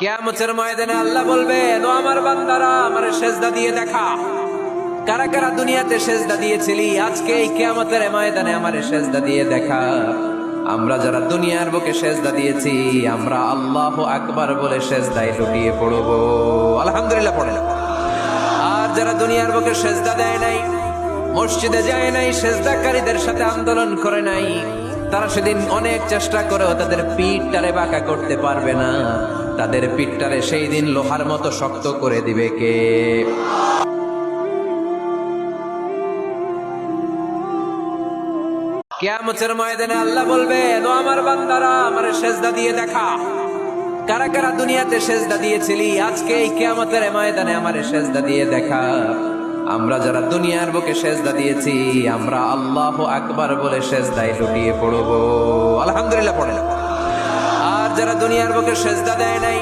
কিয়ামতের ময়দানে আল্লাহ বলবেন, ও আমার বান্দারা আমারে সেজদা দিয়ে দেখা। কারা কারা দুনিয়াতে সেজদা দিয়েছিলি, আজকে এই কিয়ামতের ময়দানে আমারে সেজদা দিয়ে দেখা। আমরা যারা দুনিয়ার বুকে সেজদা দিয়েছি, আমরা আল্লাহু আকবার বলে সেজদায় লুটিয়ে পড়বো। আলহামদুলিল্লাহ পড়েন। আর যারা দুনিয়ার বুকে সেজদা দেয় নাই, মসজিদে যায় নাই, সেজদাকারীদের সাথে আন্দোলন করে নাই, তারা সেদিন অনেক চেষ্টা করেও তাদের পিঠটারে বাঁকা করতে পারবে না। তাদের পিঠটারে সেই দিন লোহার মতো শক্ত করে দিবে কে? কিয়ামতের ময়দানে আল্লাহ বলবেন, ও আমার বান্দারা আমারে সেজদা দিয়ে দেখা। কারা কারা দুনিয়াতে সেজদা দিয়েছিলি, আজকে এই কিয়ামতের ময়দানে আমারে সেজদা দিয়ে দেখা। আমরা যারা দুনিয়ার বুকে সেজদা দিয়েছি, আমরা আল্লাহু আকবার বলে সেজদায় লুটিয়ে পড়বো। আলহামদুলিল্লাহ পড়েন। আর যারা দুনিয়ার বুকে সেজদা দেয় নাই,